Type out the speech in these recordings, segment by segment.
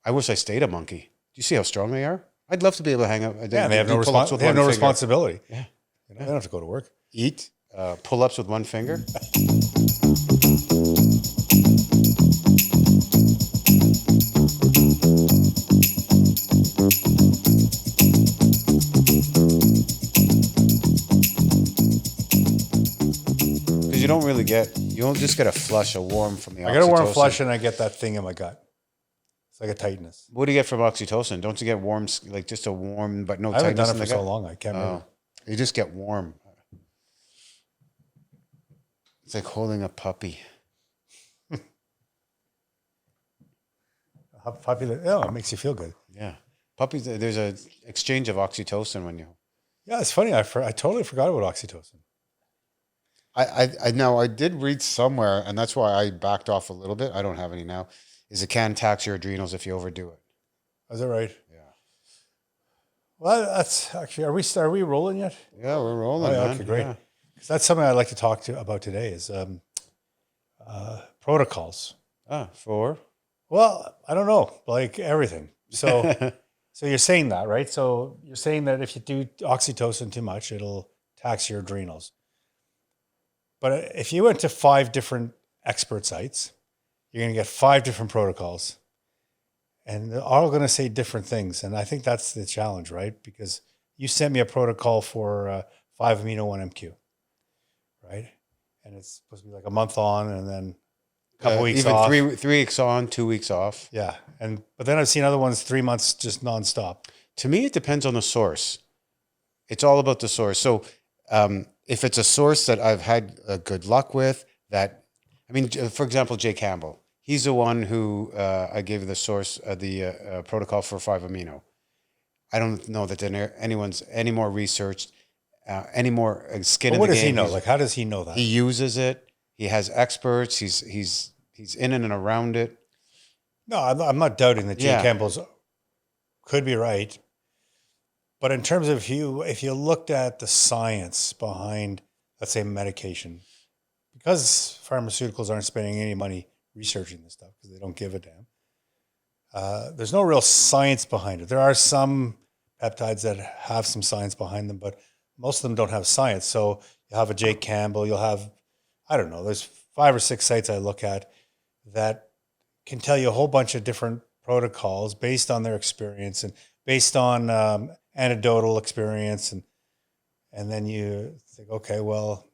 I wish I stayed a monkey. Do you see how strong they are? I'd love to be able to hang out. Yeah, and they have no, responsibility. Yeah. They don't have to go to work. Eat, pull-ups with one finger. Because you don't really you don't just get a flush, a warm from the oxytocin. I get a warm flush and I get that thing in my gut. It's like a tightness. What do you get from oxytocin? Don't you get warm, like just a warm, but no tightness? I haven't done it for so long. I can't remember. You just get warm. It's like holding a puppy. It makes you feel good. Yeah. Puppies, there's an exchange of oxytocin when you... Yeah, it's funny. I totally forgot about oxytocin. I know, I did read somewhere, and that's why I backed off a little bit. I don't have any now. Is it can tax your adrenals if you overdo it. Is that right? Yeah. Well, that's actually, are we rolling yet? Yeah, we're rolling. Oh, yeah, okay, great. Yeah. That's something I'd like to talk about today is protocols. For? Well, I don't know, like everything. So, so you're saying that, right? So you're saying that if you do oxytocin too much, it'll tax your adrenals. But if you went to 5 different expert sites, you're going to get 5 different protocols, and they're all going to say different things. And I think that's the challenge, right? Because you sent me a protocol for 5-amino-1-MQ, right? And it's supposed to be like a month on, and then a couple weeks off. 3 weeks on, 2 weeks off. Yeah, but then I've seen other ones 3 months just nonstop. To me, it depends on the source. It's all about the source. So if it's a source that I've had good luck with, for example, Jay Campbell, he's the one who I gave the source, the protocol for 5-amino. I don't know that anyone's any more researched, any more skin in the game. What does he know? Like, how does he know that? He uses it. He has experts. He's in and around it. No, I'm not doubting that Jay Campbell's could be right. But in terms of if you looked at the science behind, let's say, medication, because pharmaceuticals aren't spending any money researching this stuff because they don't give a damn, there's no real science behind it. There are some peptides that have some science behind them, but most of them don't have science. So you'll have a Jay Campbell, you'll have, I don't know, there's 5 or 6 sites I look at that can tell you a whole bunch of different protocols based on their experience and based on anecdotal experience. And then you think, okay, well,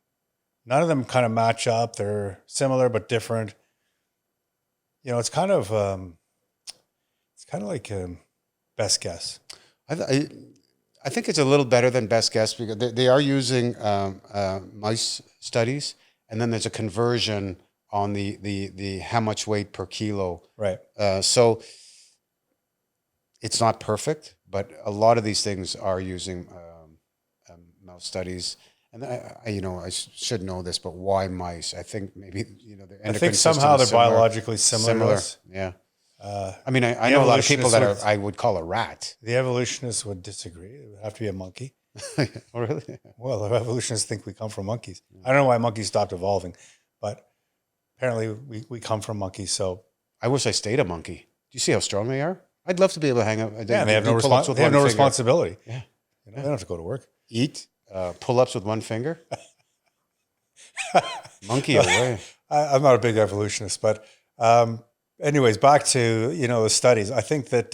none of them kind of match up. They're similar but different. It's kind of like best guess. I think it's a little better than best guess because they are using mice studies, and then there's a conversion on the how much weight per kilo. Right. So it's not perfect, but a lot of these things are using mouse studies. And I should know this, but why mice? I think maybe their endocrine I think somehow they're biologically similar. Yeah. I know a lot of people that I would call a rat. The evolutionists would disagree. It would have to be a monkey. Oh, really? Well, the evolutionists think we come from monkeys. I don't know why monkeys stopped evolving, but apparently we come from monkeys. So I wish I stayed a monkey. Do you see how strong they are? I'd love to be able to hang out. Yeah, and they have no responsibility. Yeah. They don't have to go to work. Eat, pull-ups with one finger. Monkey away. I'm not a big evolutionist, but anyways, back to the studies. I think that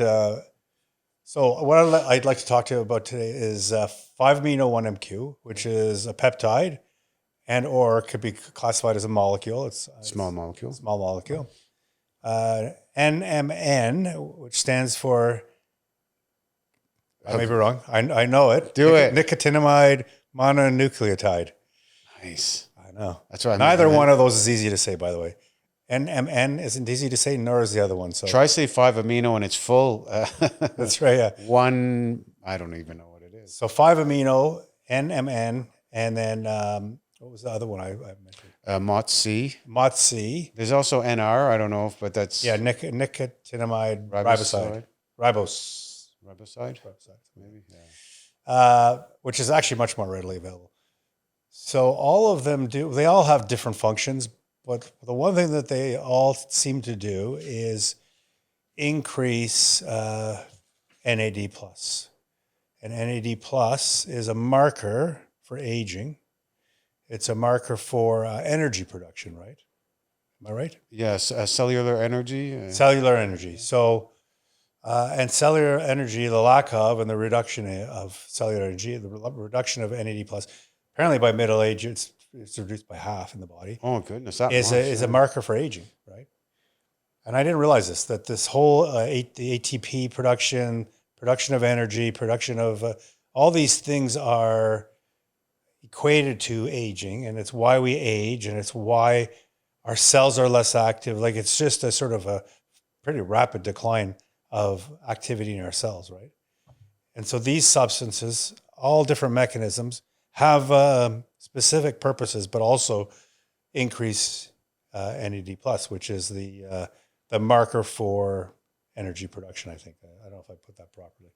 so what I'd like to talk to you about today is 5-amino-1-MQ, which is a peptide, and or could be classified as a molecule. It's small molecule. Small molecule. NMN, which stands for, I may be wrong. I know it. Do it. Nicotinamide mononucleotide. Nice. I know. That's right. Neither one of those is easy to say, by the way. NMN isn't easy to say, nor is the other one. So try say 5-amino and it's full. That's right. Yeah. One. I don't even know what it is. So 5-amino, NMN, and then what was the other one I mentioned? MOTC. MOTC. There's also NR. I don't know, but that's nicotinamide riboside. Riboside, maybe. Yeah. Which is actually much more readily available. So all of them they all have different functions, but the one thing that they all seem to do is increase NAD plus. And NAD plus is a marker for aging. It's a marker for energy production, right? Am I right? Yes, cellular energy. Cellular energy. So, and cellular energy, the lack of and the reduction of cellular energy, the reduction of NAD plus, apparently by middle age, it's reduced by half in the body. Oh goodness, that is a marker for aging, right? And I didn't realize this, that this whole the ATP production of energy, production of all these things are equated to aging, and it's why we age, and it's why our cells are less active. Like it's just a sort of a pretty rapid decline of activity in our cells, right? And so these substances, all different mechanisms, have specific purposes, but also increase NAD plus, which is the marker for energy production. I think I don't know if I put that properly.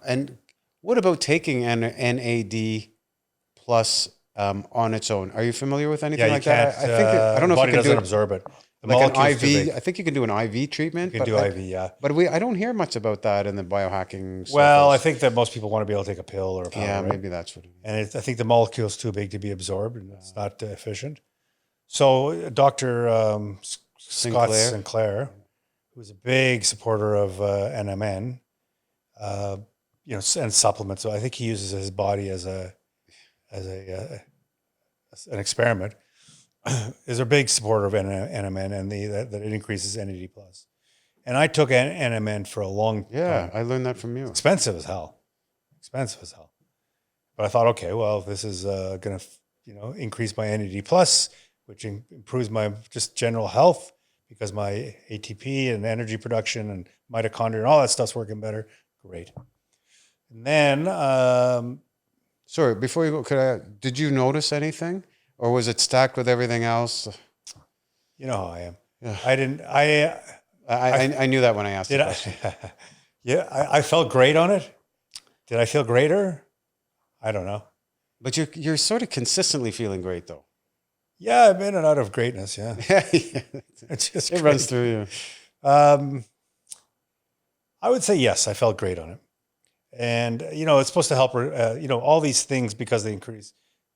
And what about taking NAD plus on its own? Are you familiar with anything like that? I think I don't know if body you can doesn't do it, absorb it. The like an molecule's too IV. big. I think you can do an IV treatment. You can do IV, yeah. But I don't hear much about that in the biohacking. Well, I circles. think that most people want to be able to take a pill or a powder. Yeah, right? maybe that's what it is. And I think the molecule's too big to be absorbed, and it's not efficient. So Dr. Scott Sinclair, who's a big supporter of NMN, and supplements. So I think he uses his body as an experiment. Is a big supporter of NMN and that it increases NAD plus. And I took NMN for a long time. Yeah, I learned that from you. Expensive as hell. But I thought, okay, well, this is going to increase my NAD plus, which improves my just general health because my ATP and energy production and mitochondria and all that stuff's working better. Great. And then, sorry, before you go, did you notice anything, or was it stacked with everything else? You know how I am. Yeah. I didn't. I knew that when I asked the question. Yeah, I felt great on it. Did I feel greater? I don't know. But you're sort of consistently feeling great, though. Yeah, I've been in and out of greatness. Yeah, It's just it runs through you. I would say yes. I felt great on it, and it's supposed to help. All these things because they increase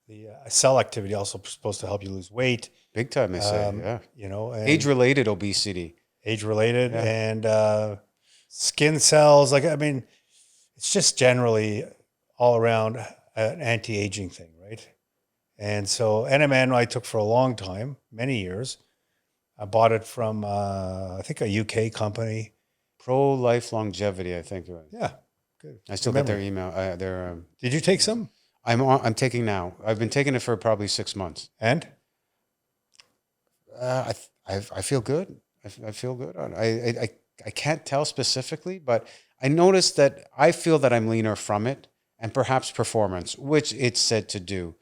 the cell activity. Also supposed to help you lose weight. Big time, they say. Yeah. Age-related obesity. Age-related and skin cells. It's just generally all around an anti-aging thing, right? And so NMN I took for a long time, many years. I bought it from I think a UK company. Pro Life Longevity, I think. Yeah, good. I still get their email. Did you take some? I'm taking now. I've been taking it for probably 6 months. And I feel good. I feel good on it. I can't tell specifically, but I noticed that I feel that I'm leaner from it, and perhaps performance, which it's said to do.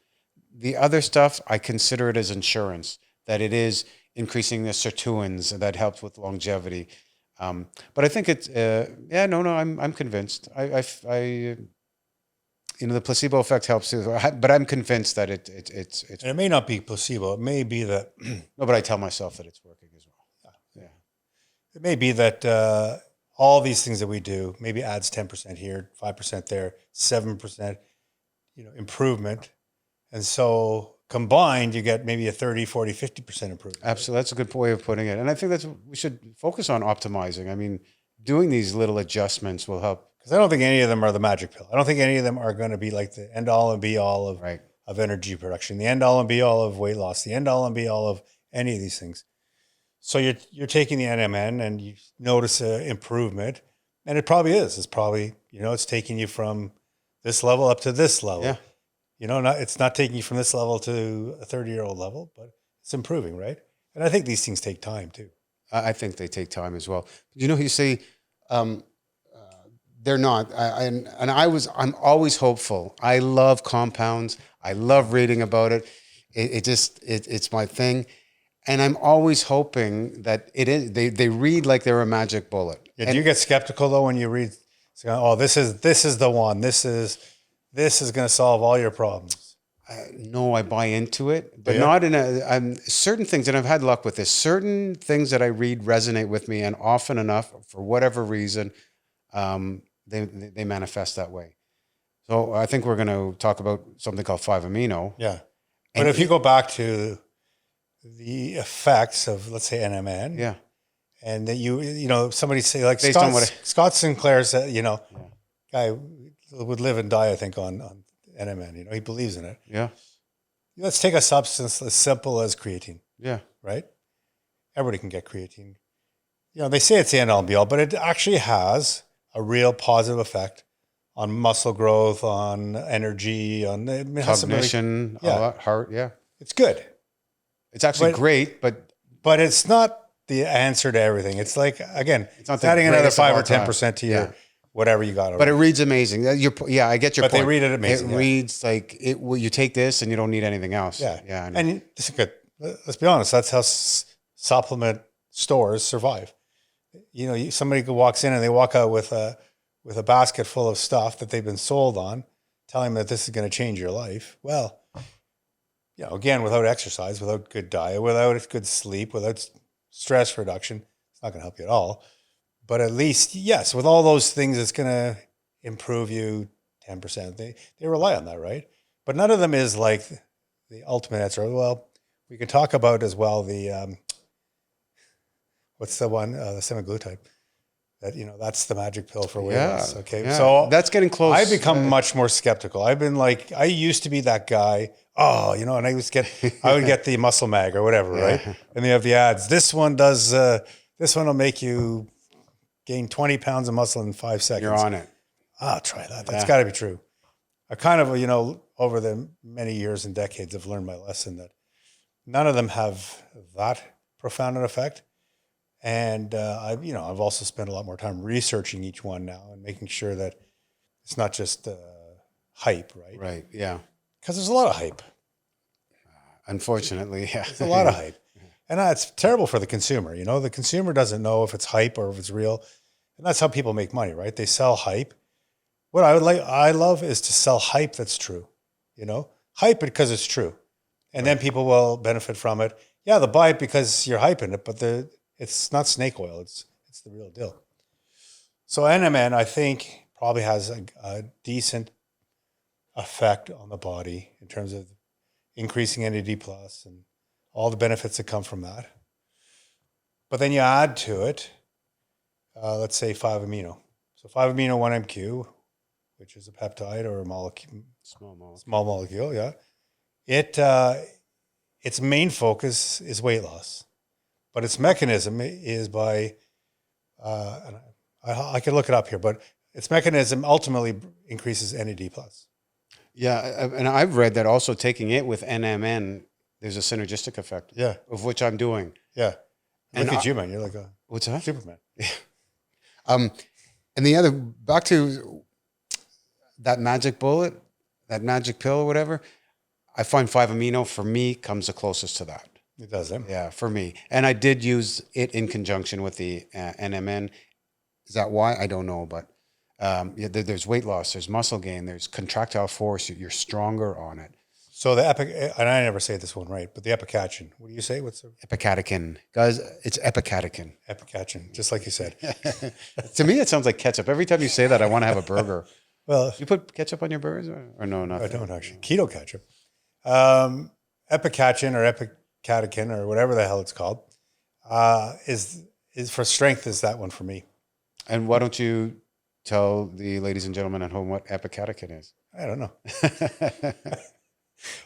The other stuff, I consider it as insurance, that it is increasing the sirtuins that helps with longevity. But I think it's, I'm convinced. The placebo effect helps too, but I'm convinced that it's. And it may not be placebo. It may be that. No, but I tell myself that it's working as well. Yeah. It may be that all these things that we do maybe adds 10% here, 5% there, 7%, improvement. And so combined, you get maybe a 30, 40, 50% improvement. Absolutely. That's a good way of putting it. And I think we should focus on optimizing. I mean, doing these little adjustments will help. Because I don't think any of them are the magic pill. I don't think any of them are going to be like the end all and be all of energy production, the end all and be all of weight loss, the end all and be all of any of these things. So you're taking the NMN and you notice an improvement, and it probably is. It's probably, it's taking you from this level up to this level. Yeah. It's not taking you from this level to a 30-year-old level, but it's improving, right? And I think these things take time too. I think they take time as well. You say they're not. I'm always hopeful. I love compounds. I love reading about it. It's my thing. And I'm always hoping that it is. They read like they're a magic bullet. Yeah, do you get skeptical though when you read? Oh, this is the one. This is going to solve all your problems. No, I buy into it, but Yeah. not in certain things. And I've had luck with this. Certain things that I read resonate with me, and often enough, for whatever reason, they manifest that way. So I think we're going to talk about something called 5-amino. Yeah. But And if you go back to the effects of, let's say, NMN, yeah, and that somebody say like Based on what Scott Sinclair said, guy would live and die, I think, on NMN. He believes in it. yeah, Let's take a substance as simple as creatine, yeah, right? Everybody can get creatine. They say it's the end all be all, but it actually has a real positive effect on muscle growth, on energy, on cognition, yeah. all that, heart. Yeah, It's good. it's actually great, but it's not the answer to everything. It's like, again, it's not adding another greatest of 5 all or 10% to your whatever you got. But it reads amazing. I get your point. But they read it amazing. It reads like it. Well, you take this and you don't need anything else. Yeah, yeah. And this is good. Let's be honest. That's how supplement stores survive. Somebody walks in and they walk out with a basket full of stuff that they've been sold on, telling them that this is going to change your life. Well, again, without exercise, without good diet, without good sleep, without stress reduction, it's not going to help you at all. But at least, yes, with all those things, it's going to improve you 10%. They rely on that, right? But none of them is like the ultimate answer. Well, we can talk about as well the, what's the one, the semaglutide. That, that's the magic pill for weight loss. Okay. Yeah. So that's getting close. I've become much more skeptical. I've been like, I used to be that guy. Oh, and I would get the muscle mag or whatever, right? And they have the ads. This one will make you gain 20 pounds of muscle in 5 seconds. You're on it. I'll try that. That's got to be true. I kind of, over the many years and decades, I've learned my lesson that none of them have that profound an effect. And I've also spent a lot more time researching each one now and making sure that it's not just hype, right? Right. Yeah. Because there's a lot of hype. Unfortunately, yeah. There's a lot of hype. And it's terrible for the consumer. The consumer doesn't know if it's hype or if it's real. And that's how people make money, right? They sell hype. What I love is to sell hype that's true. Hype it because it's true. And then people will benefit from it. Yeah, they'll buy it because you're hyping it, but it's not snake oil. It's the real deal. So NMN, I think, probably has a decent effect on the body in terms of increasing NAD plus and all the benefits that come from that. But then you add to it, let's say 5-amino. So 5-amino 1-MQ, which is a peptide or a molecule, small molecule, yeah. Its main focus is weight loss, but its mechanism is by, I can look it up here, but its mechanism ultimately increases NAD plus. Yeah, and I've read that also taking it with NMN, there's a synergistic effect. Yeah, of which I'm doing. Yeah, look at you, man. You're like a what's that? Superman. Yeah. And the other back to that magic bullet, that magic pill or whatever. I find 5-amino for me comes the closest to that. It does, yeah, for me. And I did use it in conjunction with the NMN. Is that why? I don't know, but there's weight loss, there's muscle gain, there's contractile force. You're stronger on it. So and I never say this one right, but the epicatechin. What do you say? What's the epicatechin? Guys, it's epicatechin. Epicatechin, just like you said. To me, it sounds like ketchup. Every time you say that, I want to have a burger. Well, you put ketchup on your burgers or no? Not I don't actually. Keto ketchup. Epicatechin or epicatechin or whatever the hell it's called is for strength. Is that one for me? And why don't you tell the ladies and gentlemen at home what epicatechin is? I don't know.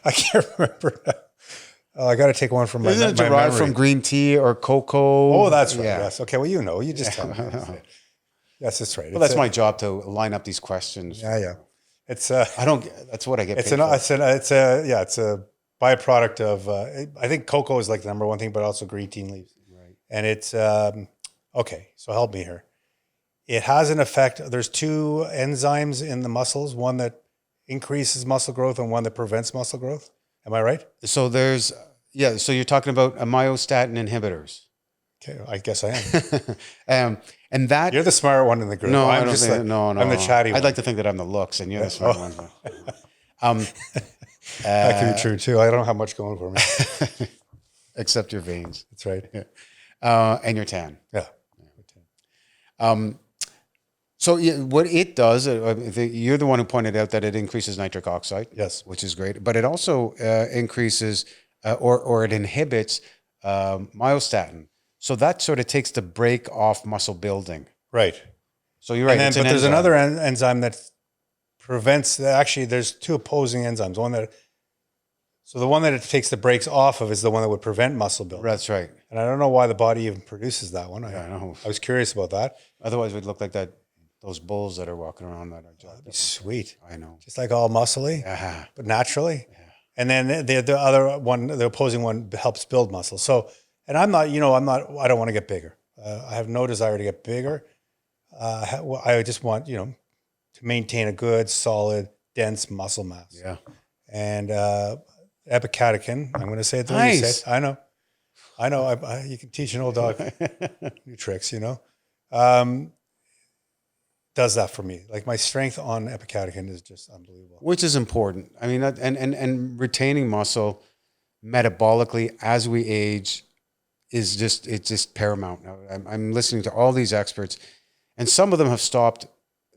I can't remember now. I got to take one from my Isn't it derived memory. from green tea or cocoa? Oh, that's right. Yeah. Yes. Okay. Well, you just tell me. Yes, that's right. Well, that's my job to line up these questions. Yeah. It's I don't. That's what I get. It's a byproduct of. I think cocoa is like the number one thing, but also green tea leaves. Right. And it's okay. So help me here. It has an effect. There's two enzymes in the muscles. One that increases muscle growth and one that prevents muscle growth. Am I right? So so you're talking about myostatin inhibitors. Okay, I guess I am. And that you're the smart one in the group. No, I'm I don't just think, like, no. I'm the chatty one. I'd like to think that I'm the looks and you're the smart one. That could be true too. I don't have much going for me. Except your veins. That's right. And your tan. Yeah. So what it does, you're the one who pointed out that it increases nitric oxide. Yes. Which is great. But it also increases or it inhibits myostatin. So that sort of takes the brake off muscle building. Right. So you're right. But there's another enzyme that prevents. Actually, there's two opposing enzymes. The one that it takes the brakes off of is the one that would prevent muscle building. That's right. And I don't know why the body even produces that one. I know. I was curious about that. Otherwise, we'd look like those bulls that are walking around that are That'd be sweet. I know. Just like all muscly, but naturally. Yeah. And then the other one, the opposing one, helps build muscle. So, and I don't want to get bigger. I have no desire to get bigger. I just want, to maintain a good, solid, dense muscle mass. Yeah. And epicatechin, I'm going to say it the way you say it. I know. You can teach an old dog new tricks, does that for me. Like my strength on epicatechin is just unbelievable. Which is important. I mean, and retaining muscle metabolically as we age it's just paramount. I'm listening to all these experts, and some of them have stopped.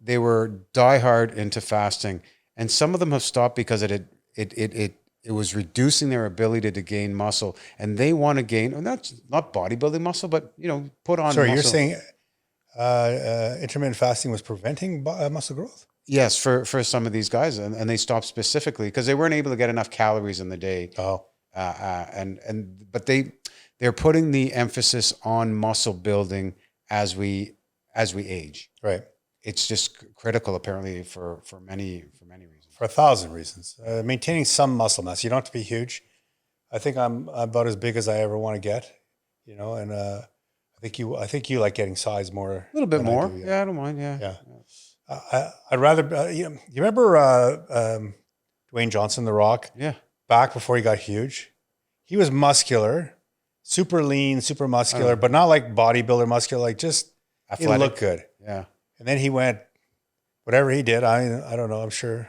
They were diehard into fasting, and some of them have stopped because it was reducing their ability to gain muscle, and they want to gain, not bodybuilding muscle, but put on. Sorry, muscle. You're saying intermittent fasting was preventing muscle growth? Yes, for some of these guys, and they stopped specifically because they weren't able to get enough calories in the day. Oh, but they're putting the emphasis on muscle building as we age. Right. It's just critical, apparently, for many reasons. For 1,000 reasons. Maintaining some muscle mass. You don't have to be huge. I think I'm about as big as I ever want to get. And I think you like getting size more. A little bit more. Yeah, I don't mind. Yeah. I'd rather. You remember Dwayne Johnson, The Rock? Yeah. Back before he got huge, he was muscular, super lean, super muscular, but not like bodybuilder muscular. Like just athletic. He looked good. Yeah. And then he went, whatever he did, I don't know. I'm sure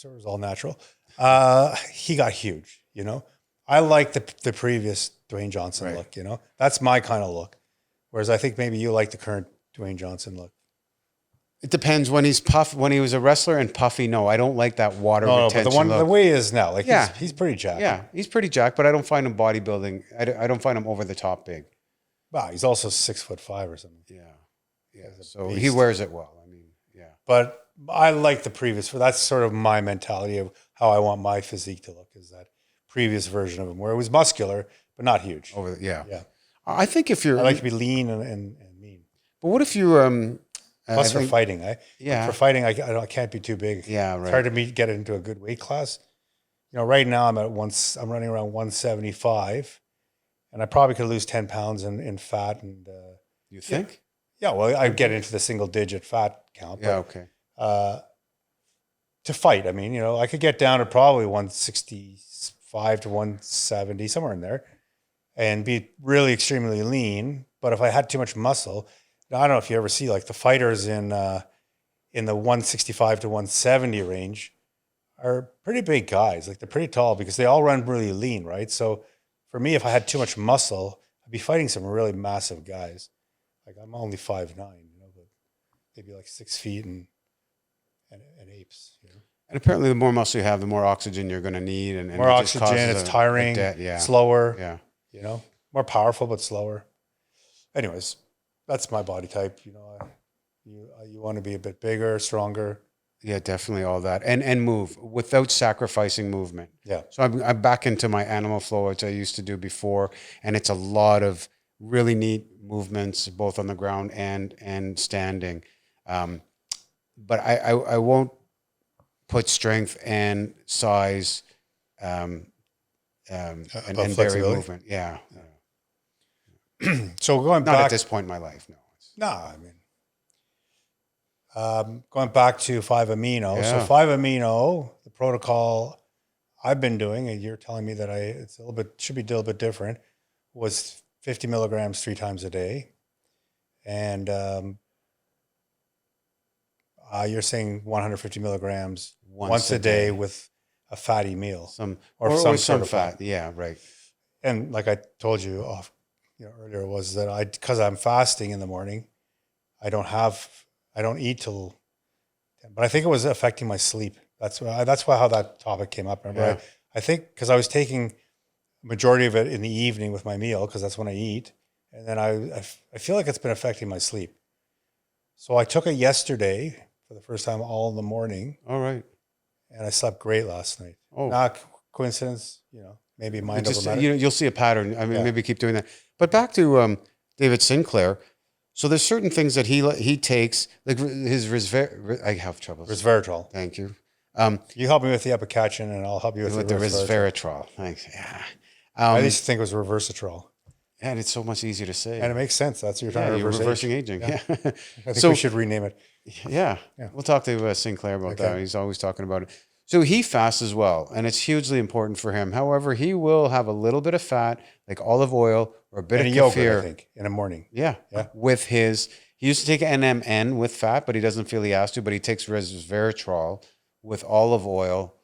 it was all natural. He got huge. I like the previous Dwayne Johnson look. That's my kind of look. Whereas I think maybe you like the current Dwayne Johnson look. It depends. When he's when he was a wrestler and puffy, no, I don't like that water retention but look. The way he is now, he's pretty jacked. Yeah, he's pretty jacked, but I don't find him bodybuilding. I don't find him over the top big. Wow, he's also 6'5" or something. Yeah. So he wears it well. I mean, yeah. But I like the previous. That's sort of my mentality of how I want my physique to look. Is that previous version of him where it was muscular but not huge. Yeah. I think if you're, I like to be lean and mean. But what if you Plus for fighting, For fighting, I can't be too big. Yeah, right. It's hard to get into a good weight class. Right now I'm running around 175, and I probably could lose 10 pounds in fat. And you think? Yeah. Well, I'd get into the single digit fat count. Yeah. Okay. To fight, I could get down to probably 165 to 170, somewhere in there, and be really extremely lean. But if I had too much muscle. I don't know if you ever see like the fighters in the 165 to 170 range are pretty big guys. Like they're pretty tall because they all run really lean, right? So for me, if I had too much muscle, I'd be fighting some really massive guys. Like I'm only 5'9", but they'd be like 6 feet and apes. And apparently, the more muscle you have, the more oxygen you're going to need, and more oxygen. It's tiring, slower. Yeah. More powerful but slower. Anyways. That's my body type. You want to be a bit bigger, stronger. Yeah, definitely all that. And move without sacrificing movement. Yeah. So I'm back into my animal flow, which I used to do before. And it's a lot of really neat movements, both on the ground and standing. But I won't put strength and size and vary movement. Yeah. So going back, not at this point in my life, no. Going back to 5-amino. Yeah. So 5-amino, the protocol I've been doing, and you're telling me that should be a little bit different, was 50 milligrams 3 times a day, and you're saying 150 milligrams once a day with a fatty meal, Some or or some some sort of fat. Yeah, right. And like I told you off, earlier, was that because I'm fasting in the morning, I don't eat till 10, but I think it was affecting my sleep. That's why how that topic came up. Remember, Yeah. I think because I was taking majority of it in the evening with my meal, because that's when I eat. And then I feel like it's been affecting my sleep. So I took it yesterday for the first time all in the morning, All right. and I slept great last night. Oh, Not coincidence, maybe mind over matter. you'll see a pattern. I mean, Yeah. maybe keep doing that. But back to David Sinclair. So there's certain things that he takes, like his I have trouble. Resveratrol. Thank you. You help me with the epicatrin, and I'll help you with With the the resveratrol. resveratrol. Thanks. Yeah. I used to think it was reversitrol, And it's so much easier to say. and it makes sense. That's you're trying Yeah, to you're reverse reversing age. aging. Yeah. Yeah. I think So we should rename it. yeah, Yeah. we'll talk to Sinclair about Okay. that. He's always talking about it. So he fasts as well, and it's hugely important for him. However, he will have a little bit of fat, like olive oil or a bit And of a yogurt, kefir. I think, in the morning. Yeah. Yeah. With he used to take NMN with fat, but he doesn't feel he has to. But he takes resveratrol with olive oil,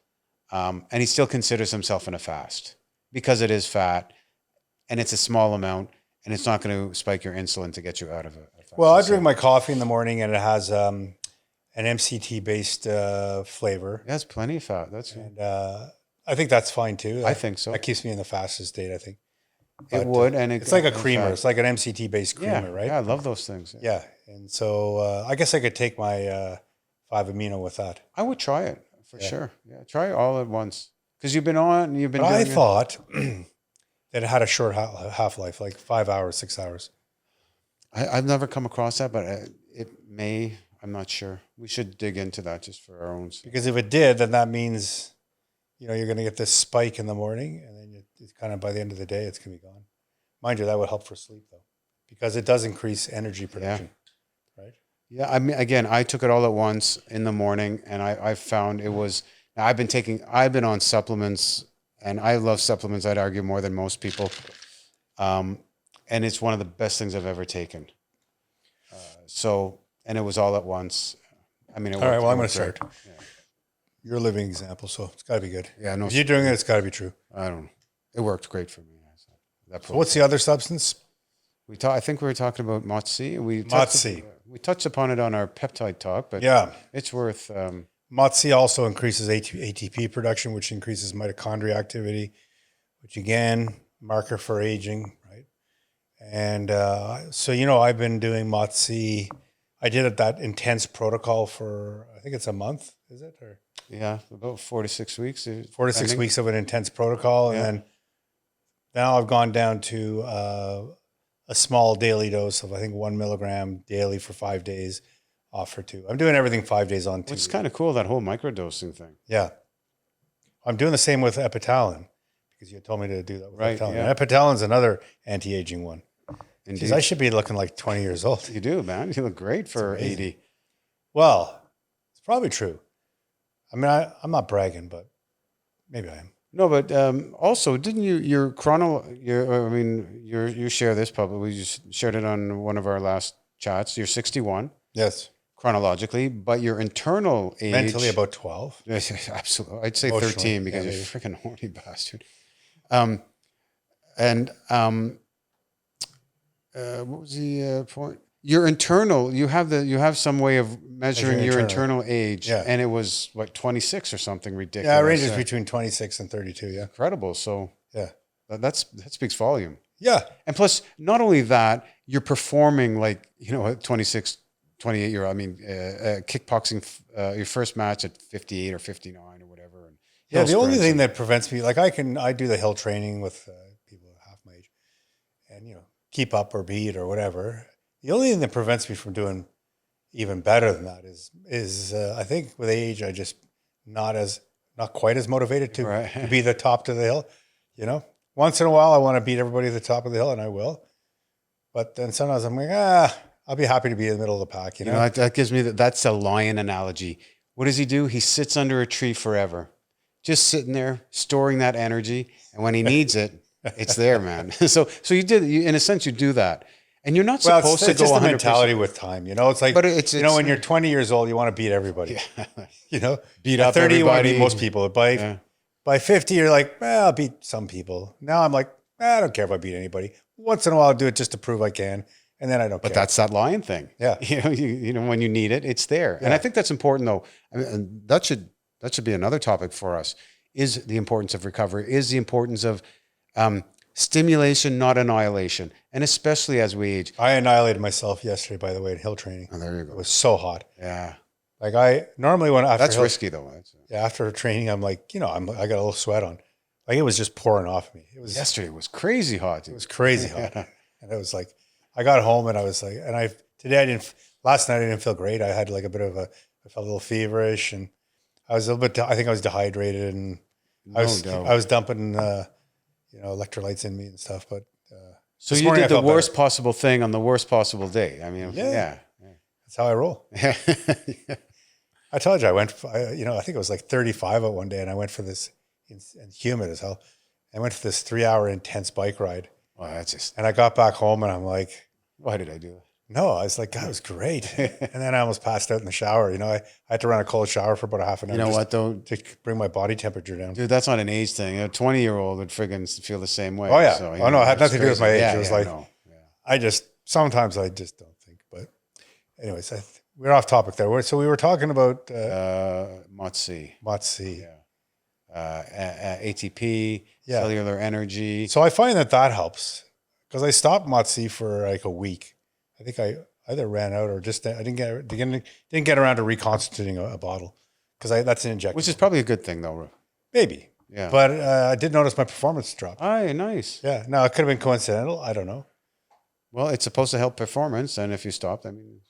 and he still considers himself in a fast because it is fat, and it's a small amount, and it's not going to spike your insulin to get you out of a fast. Well, I drink my coffee in the morning, and it has an MCT based flavor. It has plenty of fat. And I think that's fine too. I think so. That keeps me in the fastest state, I think. It But, would, and it's like a creamer. It's like an MCT based creamer, yeah, right? Yeah, I love those things. Yeah. And so I guess I could take my 5 amino with that. I would try it for Yeah. sure. Yeah, try it all at once because you've been doing But I it. thought that it had a short half life, like 5 hours, 6 hours. I've never come across that, but it may. I'm not sure. We should dig into that just for our own sake. Because if it did, then that means, you're going to get this spike in the morning, and then it's kind of by the end of the day, it's going to be gone. Mind you, that would help for sleep though, because it does increase energy production, right? Yeah, I mean, again, I took it all at once in the morning, and I found it was. Now I've been on supplements, and I love supplements. I'd argue more than most people, and it's one of the best things I've ever taken. And it was all at once. I mean, All right, well, I'm going to great. start. Yeah. You're a living example, so it's got to be good. Yeah, no, If you're doing it, it's got to be true. I don't know. It worked great for me. So what's the other substance? I think we were talking about Motsi. We touched upon it on our peptide talk, but Yeah. it's worth. Motsi also increases ATP production, which increases mitochondria activity, which again, marker for aging, right? And so, I've been doing Motsi. I did that intense protocol for, I think it's a month, is it? Or Yeah, about 4 to 6 weeks. 4 to 6 weeks of an intense protocol. And then now I've gone down to a small daily dose of, I think, 1 milligram daily for 5 days, off for 2. I'm doing everything 5 days on 2. It's kind of cool, that whole microdosing thing. Yeah. I'm doing the same with epitalin, because you told me to do that with Right, epitalin. yeah. And epitalin's another anti-aging one. Indeed. Because I should be looking like 20 years old. You do, man. You look great for 80. Well, it's probably true. I mean, I'm not bragging, but maybe I am. No, but also, didn't you you share this publicly? You shared it on one of our last chats. You're 61 Yes. chronologically, but your internal age Mentally about 12. Yes, absolutely. I'd say Emotionally, 13 because yeah, you're a maybe. freaking horny bastard. What was the point? Your internal, you have some way of measuring your internal age, Yeah. and it was what 26 or something ridiculous. Yeah, it ranges between 26 and 32, yeah. Incredible. So Yeah. that speaks volume. Yeah. And plus, not only that, you're performing like a 26, 28-year-old. I mean, kickboxing, your first match at 58 or 59 or whatever. And Yeah, the hill only sprints thing and- that prevents me, like I do the hill training with people half my age, and keep up or beat or whatever. The only thing that prevents me from doing even better than that is I think with age I just not quite as motivated to Right. be the top to the hill. Once in a while I want to beat everybody at the top of the hill, and I will. But then sometimes I'm like, I'll be happy to be in the middle of the pack. that gives me that's a lion analogy. What does he do? He sits under a tree forever, just sitting there, storing that energy. And when he needs it, it's there, man. So in a sense, you do that. And you're not Well, supposed it's to go just the 100%. mentality with time. It's like, But it's when you're 20 years old, you want to beat everybody. beat At up 30, you want to beat everybody. most people. By Yeah. By 50, you're like, I'll beat some people. Now I'm like, I don't care if I beat anybody. Once in a while, I'll do it just to prove I can. And then I don't But care. that's that lion thing. Yeah. You know, when you need it, it's there. And I think that's important though. I mean, and that should be another topic for us, is the importance of recovery, is the importance of stimulation, not annihilation. And especially as we age. I annihilated myself yesterday, by the way, in hill training. Oh, there you It go. was so hot. Yeah. Like I normally when after That's risky though. after training, I'm like, I got a little sweat on. Like it was just pouring off me. It was Yesterday was crazy hot. Dude. It was crazy hot. And it was like, I got home and I was like, last night I didn't feel great. I had like I felt a little feverish and I was a little bit, I think I was dehydrated and I was dumping, electrolytes in me and stuff. But so you did the worst possible thing on the worst possible day. I mean, yeah. That's how I roll. I told you I went, I think it was like 35 out one day and I went for this, and humid as hell. I went for this 3-hour intense bike ride. Well, that's just. And I got back home and I'm like, why did I do it? No, I was like, that was great. And then I almost passed out in the shower. I had to run a cold shower for about a half an hour. You know what though? To bring my body temperature down. Dude, that's not an age thing. A 20-year-old would friggin' feel the same way. Oh yeah. So, No, it had nothing to do with my age. Yeah, it was like, sometimes I just don't think. But anyways, we're off topic there. So we were talking about MOTS-C. MOTS-C. Yeah. ATP, cellular energy. So I find that helps because I stopped MOTS-C for like a week. I think I either ran out or just I didn't get around to reconstituting a bottle because that's an injection. Which is probably a good thing though. Maybe. Yeah. But I did notice my performance drop. Aye, nice. Yeah. Now it could have been coincidental. I don't know. Well, it's supposed to help performance, and if you stopped, I mean.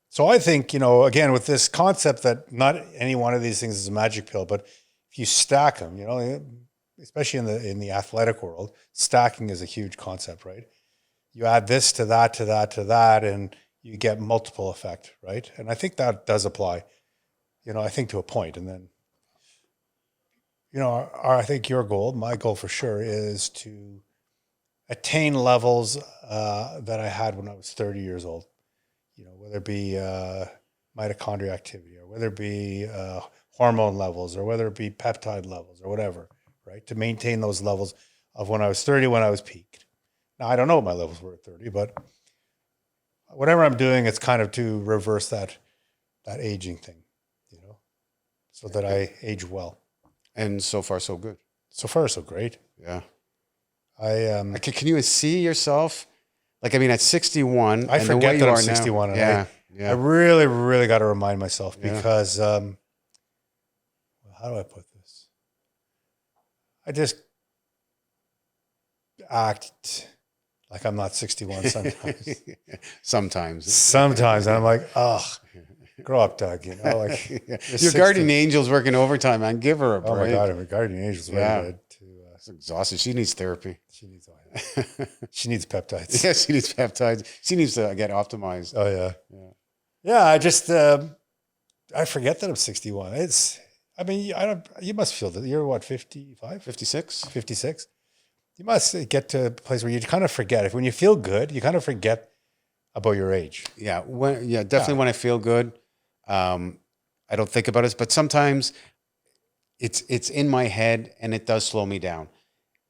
So I think, again, with this concept that not any one of these things is a magic pill, but if you stack them, especially in the athletic world, stacking is a huge concept, right? You add this to that, to that, to that, and you get multiple effect, right? And I think that does apply, I think to a point. And then, I think my goal for sure is to attain levels that I had when I was 30 years old, whether it be mitochondrial activity or whether it be hormone levels or whether it be peptide levels or whatever, right? To maintain those levels of when I was 30, when I was peaked. Now, I don't know what my levels were at 30, but whatever I'm doing, it's kind of to reverse that aging thing, so that I age well. And so far, so good. So far, so great. Yeah. Can you see yourself? Like, I mean, at 61, I forget that I'm 61. Yeah. I really, really got to remind myself because, how do I put this? I just act like I'm not 61 sometimes. Sometimes. And I'm like, grow up, Doug. Your guardian angel's working overtime, man. Give her a break. Oh my God, my guardian angel's very good. It's exhausted. She needs therapy. She needs peptides. Yeah, she needs peptides. She needs to get optimized. Oh yeah. Yeah, I just I forget that I'm 61. You must feel that you're what, 55? 56? 56. You must get to a place where you kind of forget. When you feel good, you kind of forget about your age. Yeah. Definitely when I feel good, I don't think about it, but sometimes it's in my head and it does slow me down.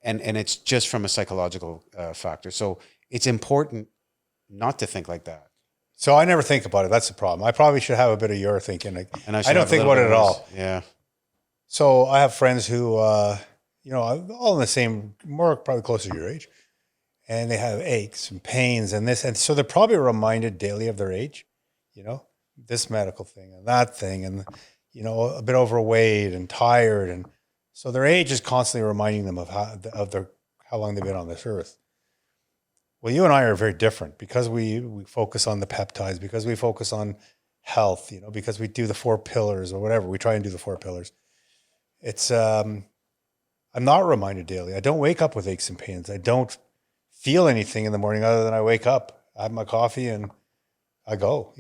And it's just from a psychological factor. So it's important not to think like that. So I never think about it. That's the problem. I probably should have a bit of your thinking. And I don't think about it at all. Yeah. So I have friends who, all in the same, more probably closer to your age, and they have aches and pains and this. And so they're probably reminded daily of their age, this medical thing and that thing and, a bit overweight and tired. And so their age is constantly reminding them of how long they've been on this earth. Well, you and I are very different because we focus on the peptides, because we focus on health, because we do the 4 pillars or whatever. We try and do the 4 pillars. It's, I'm not reminded daily. I don't wake up with aches and pains. I don't feel anything in the morning other than I wake up, I have my coffee and I go,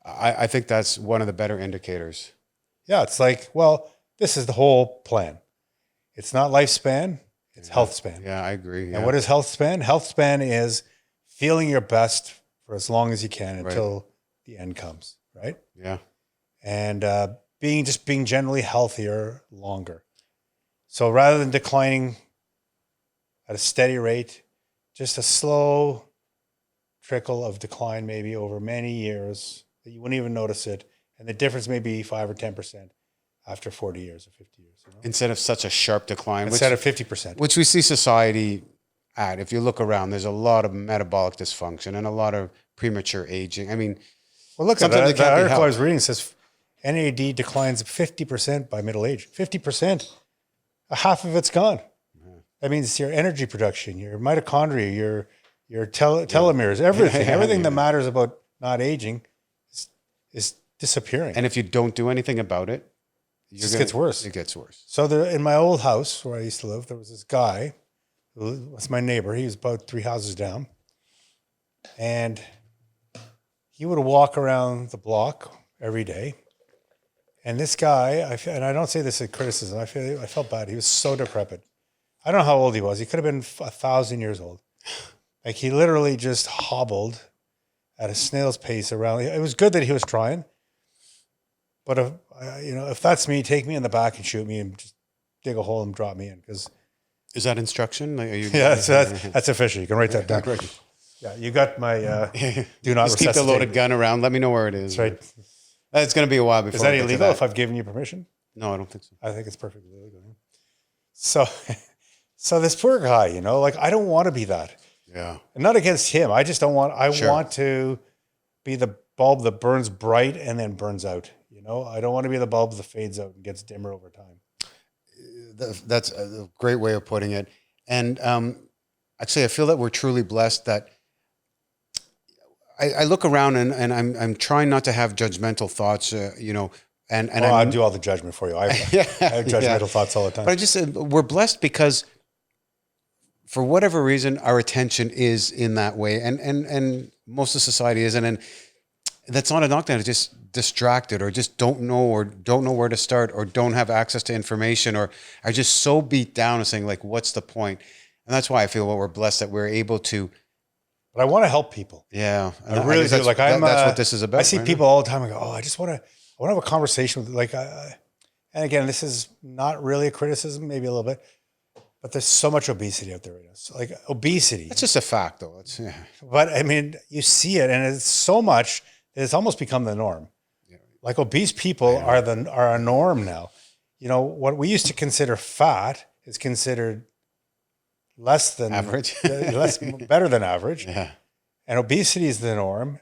I think that's one of the better indicators. Yeah. It's like, well, this is the whole plan. It's not lifespan. It's health span. Yeah, I agree. Yeah. And what is health span? Health span is feeling your best for as long as you can until the end comes, right? Yeah. And being generally healthier longer. So rather than declining at a steady rate, just a slow trickle of decline, maybe over many years that you wouldn't even notice it. And the difference may be 5 or 10% after 40 years or 50 years. You know? Instead of such a sharp decline, Instead of 50%. which we see society at. If you look around, there's a lot of metabolic dysfunction and a lot of premature aging. I mean, Well, look at something that. that The can't be article I was helped. reading says NAD declines 50% by middle age. 50%. Half of it's gone. That means your energy production, your mitochondria, your telomeres, everything, everything that matters about not aging is disappearing. And if you don't do anything about it, Gets worse. It gets worse. So in my old house where I used to live, there was this guy who was my neighbor. He was about 3 houses down. And he would walk around the block every day. And this guy, and I don't say this as criticism, I felt bad. He was so decrepit. I don't know how old he was. He could have been 1,000 years old. Like he literally just hobbled at a snail's pace around. It was good that he was trying. But if that's me, take me in the back and shoot me and just dig a hole and drop me in. Because is that instruction? Like, yeah, that's official. You can write that down. Right. Yeah, you got my do not Just resuscitate. keep the loaded gun around. Let me know where it is. That's right. It's going to be a while before. Is that we get to illegal that. if I've given you permission? No, I don't think so. I think it's perfectly legal. Yeah. So this poor guy, like I don't want to be that. Yeah. And not against him. I just don't want. I Sure. want to be the bulb that burns bright and then burns out. I don't want to be the bulb that fades out and gets dimmer over time. That's a great way of putting it. And actually, I feel that we're truly blessed that I look around and I'm trying not to have judgmental thoughts, and I do all the judgment for you. I have judgmental thoughts all the time. But I just we're blessed because for whatever reason our attention is in that way, and most of society isn't, and that's not a knockdown. It's just distracted, or just don't know where to start, or don't have access to information, or are just so beat down and saying like, what's the point? And that's why I feel we're blessed that we're able to. But I want to help people. Yeah, I really do. Like that's what this is about. I see people all the time. I go, I just want to have a conversation with and again, this is not really a criticism, maybe a little bit, but there's so much obesity out there right now. So, like obesity. That's just a fact, though. But I mean, you see it, and it's so much that it's almost become the norm. Yeah. Like obese people are a norm now. What we used to consider fat is considered less than average, better than average. Yeah. And obesity is the norm.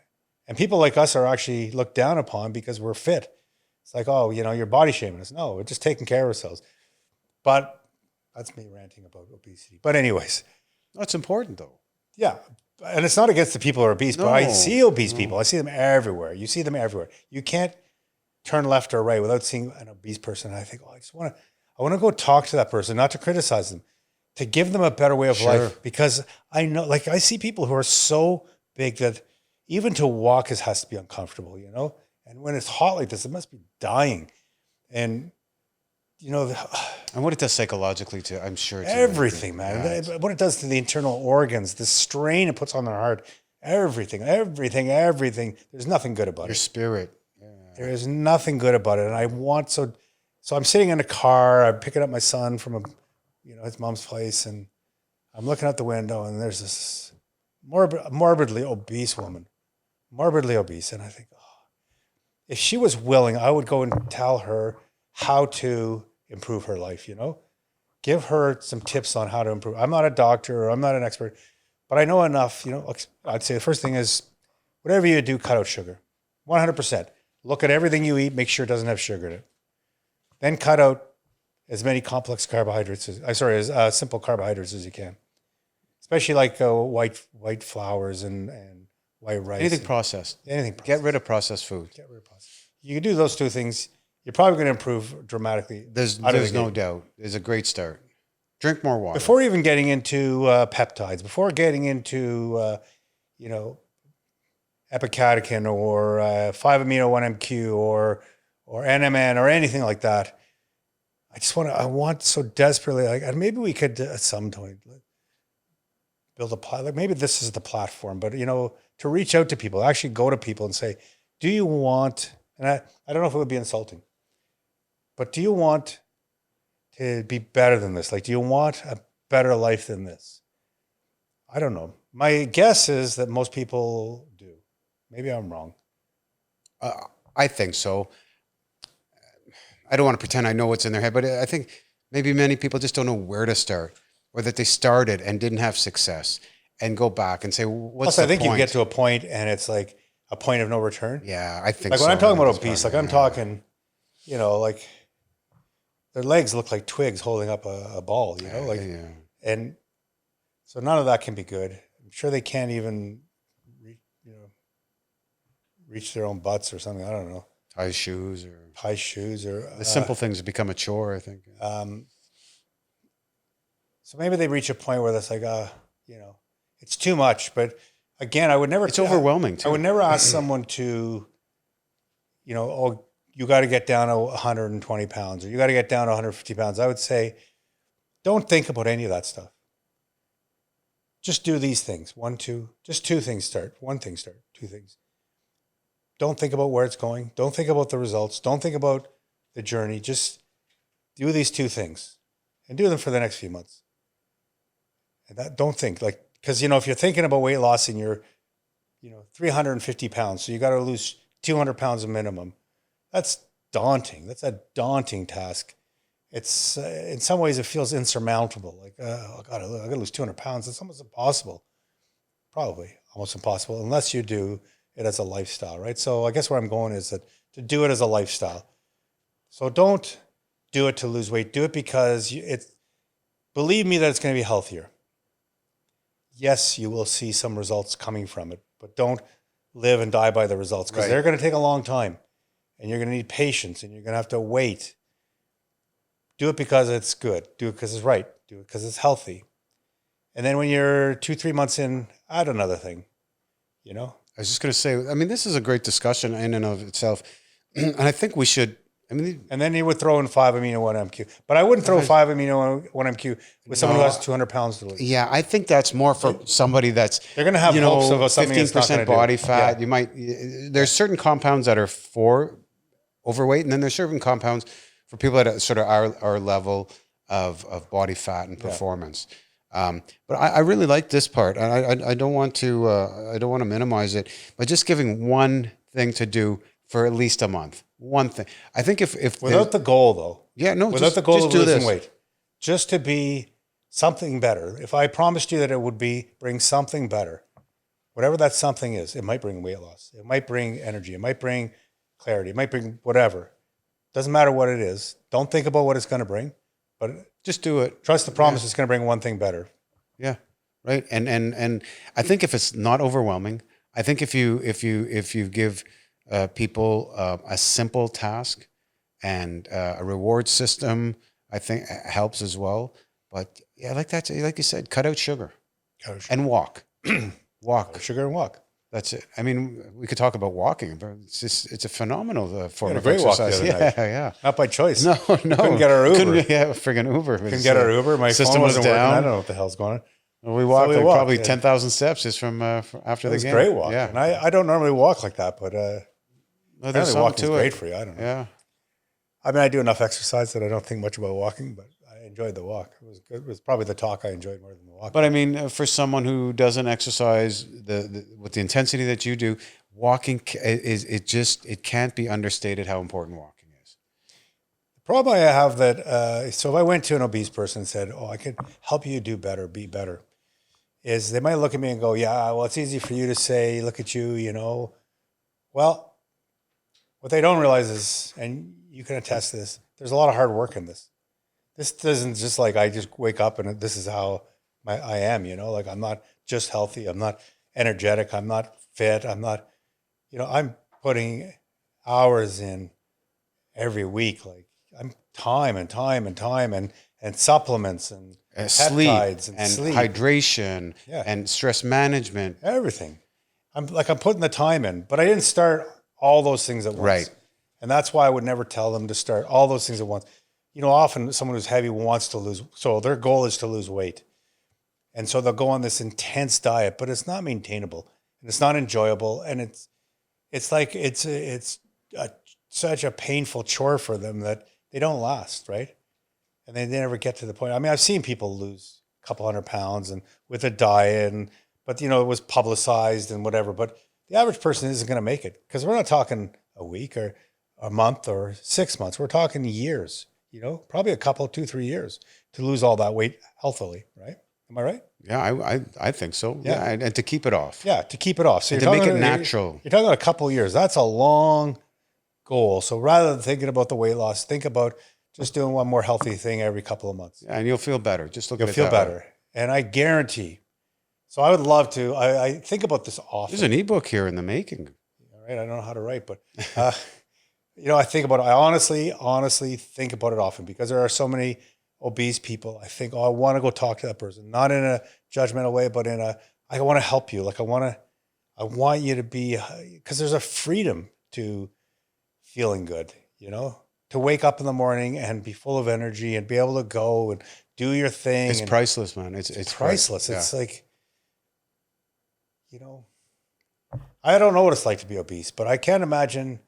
And people like us are actually looked down upon because we're fit. It's like, oh, you're body shaming us. No, we're just taking care of ourselves. But that's me ranting about obesity. But anyways. That's important though. Yeah. And it's not against the people who are obese, but I see obese people. I see them everywhere. You see them everywhere. You can't turn left or right without seeing an obese person. And I think, I want to go talk to that person, not to criticize them, to give them a better way of life. Because I know, like I see people who are so big that even to walk has to be uncomfortable, And when it's hot like this, it must be dying. And, and what it does psychologically too, I'm sure. Everything, man. Yeah. What it does to the internal organs, the strain it puts on their heart, everything. There's nothing good about Your spirit. Yeah. There is nothing good about it. And I want, so I'm sitting in a car, I'm picking up my son from his mom's place, and I'm looking out the window, and there's this morbidly obese woman. Morbidly obese. And I think, if she was willing, I would go and tell her how to improve her life, give her some tips on how to improve. I'm not a doctor, or I'm not an expert, but I know enough, I'd say the first thing is whatever you do, cut out sugar, 100%. Look at everything you eat, make sure it doesn't have sugar in it. Then cut out as many complex carbohydrates, as simple carbohydrates as you can, especially like white flours and white rice. Anything processed. Get rid of processed food. You can do those two things. You're probably going to improve dramatically. There's no doubt. There's a great start. Drink more water. Before even getting into peptides, before getting into, epicatechin or 5-amino-1-MQ or NMN or anything like that, I want so desperately, and maybe we could at some point build a pilot. Maybe this is the platform, but to reach out to people, actually go to people and say, do you want, and I don't know if it would be insulting, but do you want to be better than this? Like, do you want a better life than this? I don't know. My guess is that most people do. Maybe I'm wrong. I think so. I don't want to pretend I know what's in their head, but I think maybe many people just don't know where to start, or that they started and didn't have success and go back and say, what's Plus, the I think point? you get to a point and it's like a point of no return. Yeah, I think Like so. when I'm talking I about think obese, that's like I'm part of talking, you know, like their legs look like twigs holding up a ball, you know, like, yeah. and so none of that can be good. I'm sure they can't even, reach their own butts or something. I don't know. Tie shoes or High shoes or the simple things have become a chore, I think. So maybe they reach a point where it's like, it's too much. But again, I would never. It's overwhelming too. I would never ask someone to, oh, you got to get down to 120 pounds or you got to get down to 150 pounds. I would say, don't think about any of that stuff. Just do these things. Just two things start. One thing start. Two things. Don't think about where it's going. Don't think about the results. Don't think about the journey. Just do these two things and do them for the next few months. And don't think because, if you're thinking about weight loss and you're, 350 pounds, so you got to lose 200 pounds a minimum. That's daunting. That's a daunting task. It's in some ways it feels insurmountable. Like, I got to lose 200 pounds. It's almost impossible. Probably almost impossible unless you do it as a lifestyle, right? So I guess where I'm going is that to do it as a lifestyle. So don't do it to lose weight. Do it because believe me that it's going to be healthier. Yes, you will see some results coming from it, but don't live and die by the results because they're going to take a long time and you're going to need patience and you're going to have to wait. Do it because it's good. Do it because it's right. Do it because it's healthy. And then when you're 2-3 months in, add another thing, I was just going to say, I mean, this is a great discussion in and of itself. And I think we should, and then you would throw in 5-amino-1-MQ. But I wouldn't throw 5-amino-1-MQ with someone who has 200 pounds to lose. Yeah, I think that's more for somebody that's they're going to have hopes of something 15% body fat. Yeah. You might there's certain compounds that are for overweight, and then there's certain compounds for people at sort of our level of body fat and performance. But I really like this part, and I don't want to minimize it, but just giving one thing to do for at least a month. One thing. I think if without the goal though. Yeah, no. Without the goal of losing this. weight, just to be something better. If I promised you that it would bring something better, whatever that something is, it might bring weight loss. It might bring energy. It might bring clarity. It might bring whatever. Doesn't matter what it is. Don't think about what it's going to bring, but just do it. Trust the promise. It's going to bring one thing better. Yeah. Right. And I think if it's not overwhelming, I think if you give people a simple task and a reward system, I think helps as well. But yeah, like you said, cut out sugar and walk. Walk. Sugar and walk. That's it. I mean, we could talk about walking, but it's a phenomenal form of great exercise. Walk the other night. Yeah. Not by choice. No. Couldn't get our Uber. Friggin' Uber. Couldn't get our Uber. My system phone was wasn't down. working. I don't know what the hell's going on. Well, we walked probably yeah. 10,000 steps just from after the game. It was a great walk. Yeah. And I don't normally walk like that, but there's walking is to it. great for you. I don't know. Yeah. I mean, I do enough exercise that I don't think much about walking, but I enjoyed the walk. It was good. It was probably the talk I enjoyed more than the walk. But I mean, for someone who doesn't exercise with the intensity that you do, walking it can't be understated how important walking is. The problem I have so if I went to an obese person and said, "Oh, I could help you do better, be better," is they might look at me and go, "Yeah, well, it's easy for you to say. Look at you, Well, what they don't realize is, and you can attest to this, there's a lot of hard work in this. This isn't just like I just wake up and this is how I am, Like I'm not just healthy. I'm not energetic. I'm not fit. I'm not, I'm putting hours in every week. Like I'm time and supplements and Sleep peptides and sleep. hydration and stress management. Everything. I'm putting the time in, but I didn't start all those things at once. Right. And that's why I would never tell them to start all those things at once. Often someone who's heavy wants to lose, so their goal is to lose weight. And so they'll go on this intense diet, but it's not maintainable and it's not enjoyable. And it's like, it's such a painful chore for them that they don't last. Right. and they never get to the point. I mean, I've seen people lose a couple 100 pounds and with a diet, but it was publicized and whatever. But the average person isn't going to make it because we're not talking a week or a month or 6 months. We're talking years. Probably a couple, 2-3 years to lose all that weight healthily, right? Am I right? Yeah, I think so. Yeah. And to keep it off. Yeah, to keep it off. So to make it natural. You're talking about a couple of years. That's a long goal. So rather than thinking about the weight loss, think about just doing one more healthy thing every couple of months. Yeah, and you'll feel better. Just look at it. You'll feel better. And I guarantee. So I would love to. I think about this often. There's an ebook here in the making. All right, I don't know how to write, but I think about it. I honestly think about it often because there are so many obese people. I think, I want to go talk to that person, not in a judgmental way, but I want to help you. Like I want you to be, because there's a freedom to feeling good, to wake up in the morning and be full of energy and be able to go and do your thing. It's priceless, man. It's priceless. Yeah. It's like, I don't know what it's like to be obese, but I can't imagine,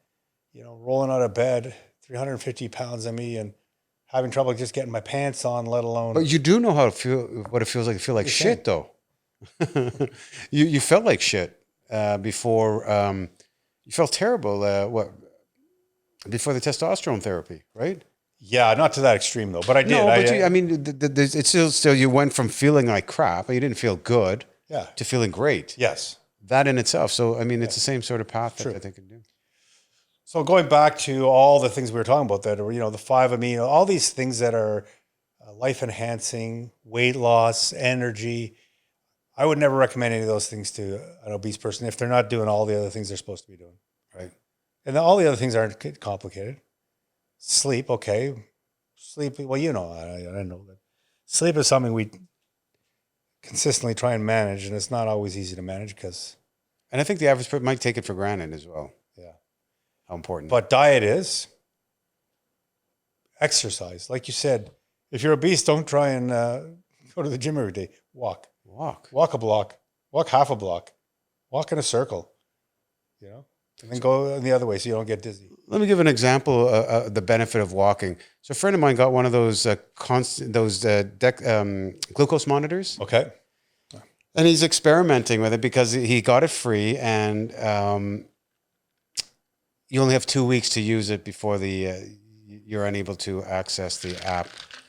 rolling out of bed, 350 pounds of me and having trouble just getting my pants on, let alone. But you do know how to feel, what it feels like to feel like shit, though. you felt like shit before. You felt terrible. Before the testosterone therapy, right? Yeah, not to that extreme though, but I did. No, but it's still you went from feeling like crap, and you didn't feel good, to feeling great. Yes, that in itself. So I mean, it's the same sort of path that I think can do. So going back to all the things we were talking about that are, the 5 amino, all these things that are life enhancing, weight loss, energy. I would never recommend any of those things to an obese person if they're not doing all the other things they're supposed to be doing. Right. And all the other things aren't complicated. Sleep, okay. Sleep, well, I know that sleep is something we consistently try and manage, and it's not always easy to manage because. And I think the average person might take it for granted as well. Yeah. How important. But diet is. Exercise. Like you said, if you're obese, don't try and go to the gym every day. Walk a block, walk half a block, walk in a circle, and then go the other way so you don't get dizzy. Let me give an example of the benefit of walking. So a friend of mine got one of those glucose monitors. Okay. And he's experimenting with it because he got it free, and you only have 2 weeks to use it before you're unable to access the app.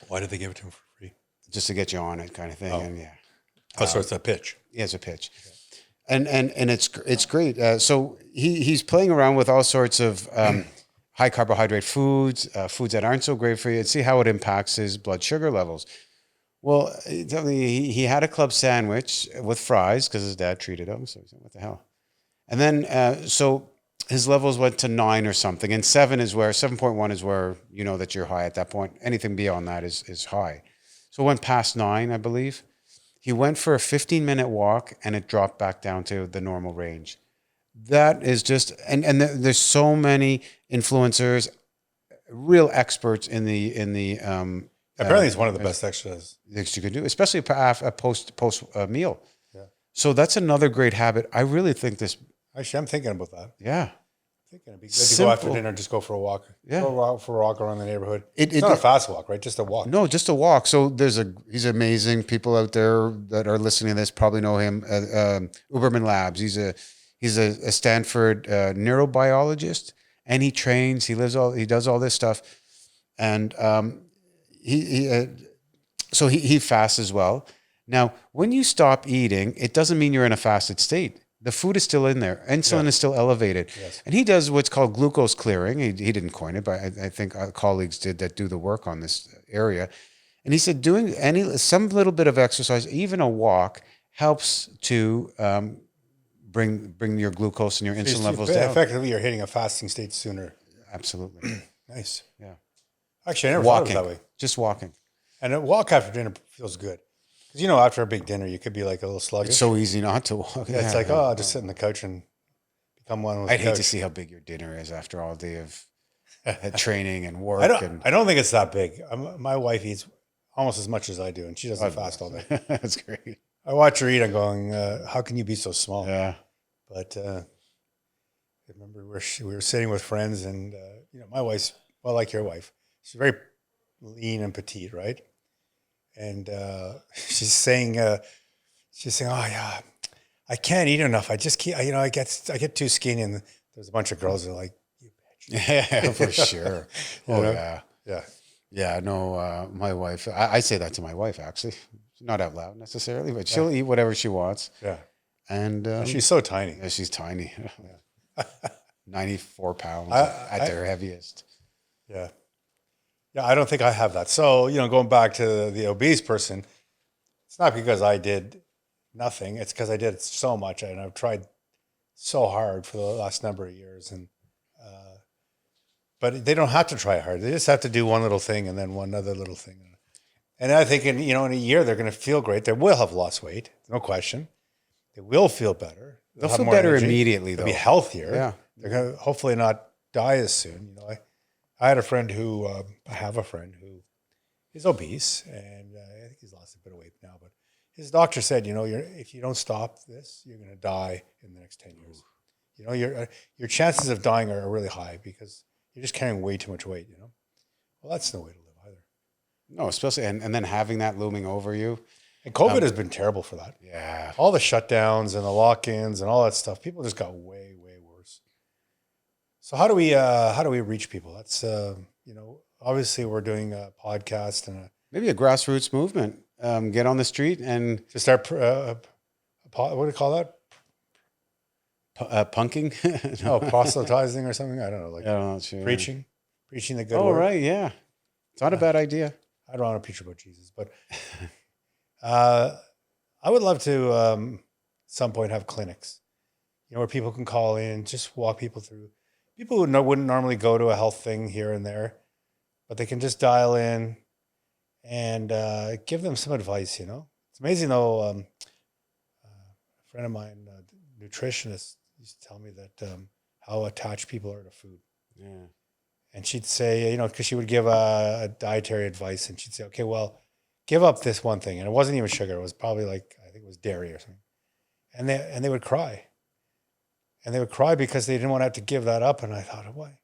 Why did they give it to him for free? Just to get you on it, kind of thing. Oh. And so it's a pitch. Yeah, it's a pitch. Okay. And it's great. So he's playing around with all sorts of high carbohydrate foods, foods that aren't so great for you, and see how it impacts his blood sugar levels. Well, he had a club sandwich with fries because his dad treated him. So he said, what the hell? And then, so his levels went to 9 or something. And 7.1 is where you know that you're high at that point. Anything beyond that is high. So it went past 9, I believe. He went for a 15-minute walk and it dropped back down to the normal range. That is just, and there's so many influencers, real experts in the apparently it's one of the best exercises you can do, especially a post meal. Yeah. So that's another great habit. I really think this. Actually, I'm thinking about that. Yeah. It'd be good to go after dinner, just go for a walk. Yeah. Go for a walk around the neighborhood. It's not a fast walk, right? Just a walk. No, just a walk. So he's amazing. People out there that are listening to this probably know him. Uberman Labs. He's a Stanford neurobiologist, and he trains. He does all this stuff, and he fasts as well. Now, when you stop eating, it doesn't mean you're in a fasted state. The food is still in there. Insulin is still elevated. Yes. And he does what's called glucose clearing. He didn't coin it, but I think our colleagues did that do the work on this area. And he said doing some little bit of exercise, even a walk, helps to bring your glucose and your insulin levels down. Effectively, you're hitting a fasting state sooner. Absolutely. Nice. Yeah. Actually, I never thought of it that way. Just walking. And a walk after dinner feels good. Because, after a big dinner, you could be like a little sluggish. It's so easy not to walk. Yeah, it's like, I'll just sit on the couch and become one with the couch. I'd hate to see how big your dinner is after all day of training and work. I don't think it's that big. My wife eats almost as much as I do, and she doesn't fast all day. That's great. I watch her eat. I'm going, how can you be so small? Yeah. But I remember we were sitting with friends, and my wife's like your wife. She's very lean and petite, right? And she's saying, oh yeah, I can't eat enough. I just keep, I get too skinny. And there's a bunch of girls that are like, you bitch. Yeah, for sure. You Oh know? yeah. Yeah. Yeah, no, my wife, I say that to my wife, actually. Not out loud necessarily, but she'll eat whatever she wants. Yeah. And She's so tiny. yeah, she's tiny. 94 pounds I- at I- their heaviest. Yeah. Yeah. I don't think I have that. So, going back to the obese person, it's not because I did nothing. It's because I did so much. And I've tried so hard for the last number of years. And, but they don't have to try hard. They just have to do one little thing and then one other little thing. And I think in a year, they're going to feel great. They will have lost weight. No question. They will feel better. They'll have feel more better energy. immediately, They'll though. be healthier. Yeah. They're going to hopefully not die as soon. I had a friend who, I have a friend who is obese, and I think he's lost a bit of weight now, but his doctor said, if you don't stop this, you're going to die in the next 10 years. Your chances of dying are really high because you're just carrying way too much weight, Well, that's no way to live either. No, especially, and then having that looming over you. And COVID has been terrible for that. Yeah. All the shutdowns and the lock-ins and all that stuff, people just got way, way worse. So how do we reach people? That's, obviously we're doing a podcast and Maybe a grassroots movement. Get on the street and to start, what do you call that? punking. Oh, proselytizing or something. I don't know, like I'm not sure. preaching the good Oh, word. right. Yeah. It's not a bad idea. I don't want to preach about Jesus, but I would love to at some point have clinics, where people can call in, just walk people through. People who wouldn't normally go to a health thing here and there, but they can just dial in and give them some advice. It's amazing though. A friend of mine, nutritionist, used to tell me that how attached people are to food. Yeah. And she'd say, because she would give a dietary advice, and she'd say, okay, well, give up this one thing. And it wasn't even sugar. It was probably I think it was dairy or something. And they would cry. And they would cry because they didn't want to have to give that up. And I thought, why?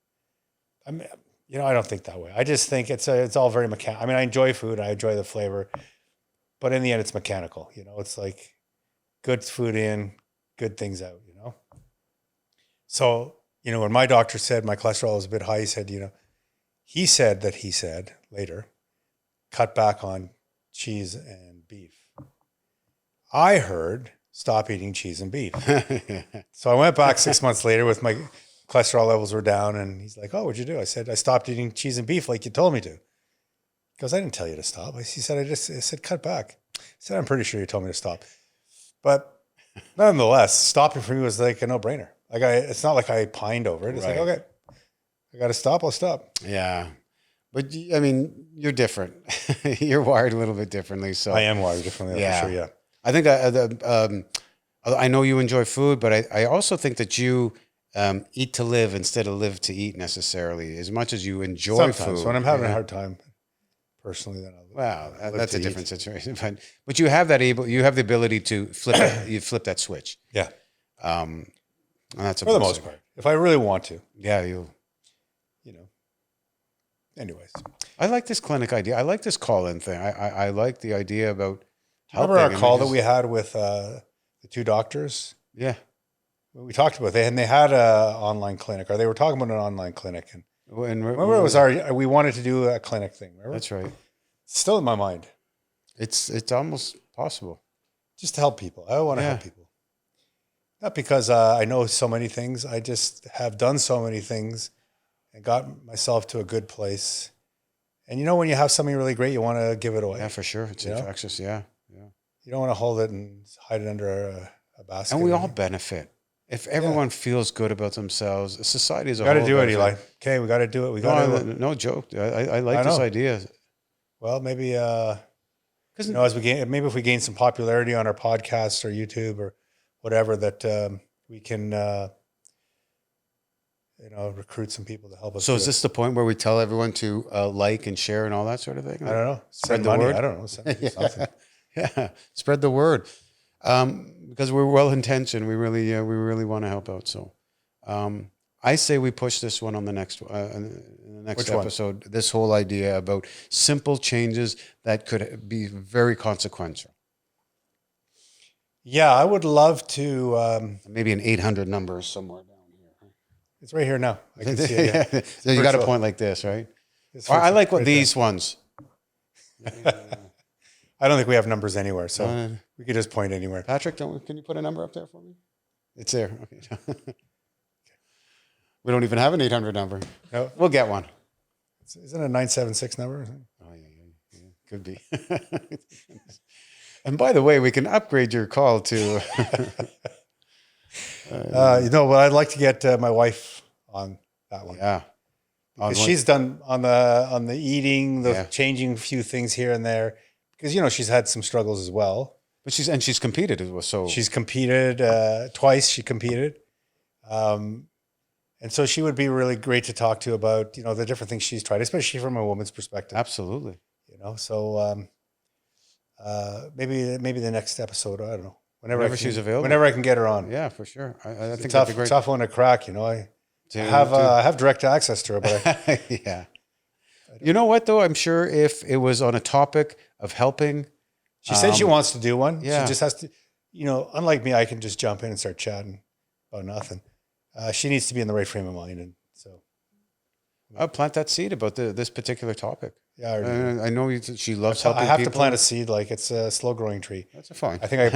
I mean, I don't think that way. I just think it's all very mechanical. I mean, I enjoy food. I enjoy the flavor. But in the end, it's mechanical. It's like good food in, good things out, So, when my doctor said my cholesterol was a bit high, he said later, cut back on cheese and beef. I heard stop eating cheese and beef. So I went back 6 months later with my cholesterol levels were down, and he's like, oh, what'd you do? I said, I stopped eating cheese and beef like you told me to. He goes, I didn't tell you to stop. He said, I said, cut back. I said, I'm pretty sure you told me to stop. But nonetheless, stopping for me was like a no-brainer. It's not like I pined over it. It's like, okay, I got to stop. I'll stop. Yeah. But I mean, you're different. You're wired a little bit differently. So I am wired differently. Yeah. For sure, yeah. I think I know you enjoy food, but I also think that you eat to live instead of live to eat necessarily. As much as you enjoy Sometimes food, when I'm having a hard time, personally, then I'll that's a different situation. But you have you have the ability to flip you flip that switch. Yeah. And that's for the most part. If I really want to. Yeah, you. Anyways. I like this clinic idea. I like this call-in thing. I like the idea about helping. Remember our call that we had with the two doctors? Yeah. We talked about they had an online clinic, or they were talking about an online clinic. And remember, it was we wanted to do a clinic thing. Remember? That's right. It's still in my mind. It's almost possible. Just to help people. I want to help people. Not because I know so many things. I just have done so many things and got myself to a good place. And when you have something really great, you want to give it away. Yeah, for sure. It's infectious. Yeah. You don't want to hold it and hide it under a basket. And we all benefit. If everyone feels good about themselves, society as a whole. Got to do it, Eli. Okay, we got to do it. We got to. No joke. I like this idea. Well, maybe as we gain, maybe if we gain some popularity on our podcast or YouTube or whatever, that we can recruit some people to help us. So is this the point where we tell everyone to like and share and all that sort of thing? I don't know. Spread the word. I don't know. Send something. Yeah, spread the word. Because we're well intentioned, we really want to help out. So, I say we push this one on the next the next Which one? episode. This whole idea about simple changes that could be very consequential. Yeah, I would love to. Maybe an 800 number somewhere down here. It's right here now. I can see it. Yeah. So you got a Virtual. point like this, right? It's Or I virtual like what right these ones. I don't think we have numbers anywhere, so we could just point anywhere. Patrick, can you put a number up there for me? It's there. Okay. We don't even have an 800 number. No, We'll get one. isn't it a 976 number? Oh, yeah. Could be. And by the way, we can upgrade your call to. But I'd like to get my wife on that one. Yeah. Because she's done on the eating, the changing a few things here and there. Because she's had some struggles as well. But she's competed as well. So she's competed twice. She competed, and so she would be really great to talk to about the different things she's tried, especially from a woman's perspective. Absolutely. So maybe the next episode. I don't know. Whenever she's available. Whenever I can get her on. Yeah, for sure. I think tough, that'd be great. tough one to crack. I have direct access to her, but yeah. You know what though? I'm sure if it was on a topic of helping, she said she wants to do one. Yeah. She just has to. Unlike me, I can just jump in and start chatting about nothing. She needs to be in the right frame of mind, and so I'll plant that seed about this particular topic. Yeah, I know she loves helping I have people. to plant a seed, like it's a slow growing tree. That's fine. I think I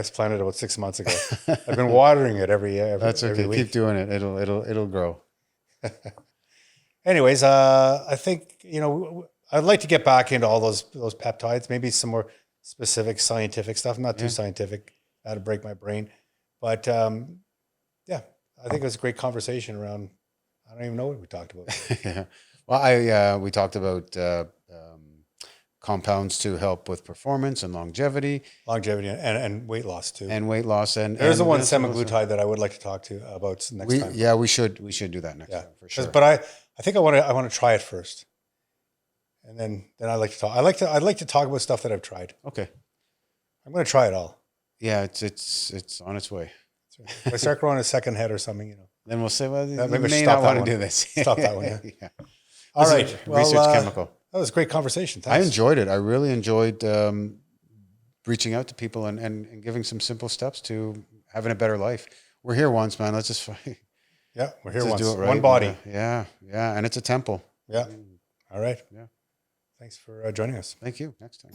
planted it about 6 months ago. I've been watering it every year. That's okay. Every week. Keep doing it. It'll grow. Anyways, I think I'd like to get back into all those peptides. Maybe some more specific scientific stuff. Not too scientific. That'd break my brain. But I think it was a great conversation around. I don't even know what we talked about. Yeah. Well, we talked about compounds to help with performance and longevity and weight loss too. And weight loss. There's the one semaglutide that I would like to talk to about next time. Yeah, we should do that next time for sure. But I think I want to try it first, and then I like to talk. I'd like to talk about stuff that I've tried. Okay. I'm going to try it all. Yeah, it's on its way. If I start growing a second head or something, then we'll say, well, maybe you may stop not want that to do this. Stop that one. Yeah. All right. Research chemical. That was a great conversation. Thanks. I enjoyed it. I really enjoyed reaching out to people and giving some simple steps to having a better life. We're here once, man. Let's just yeah, we're here once. Do it right. One body. Yeah, and it's a temple. Yeah. All right. Yeah. Thanks for joining us. Thank you. Next time.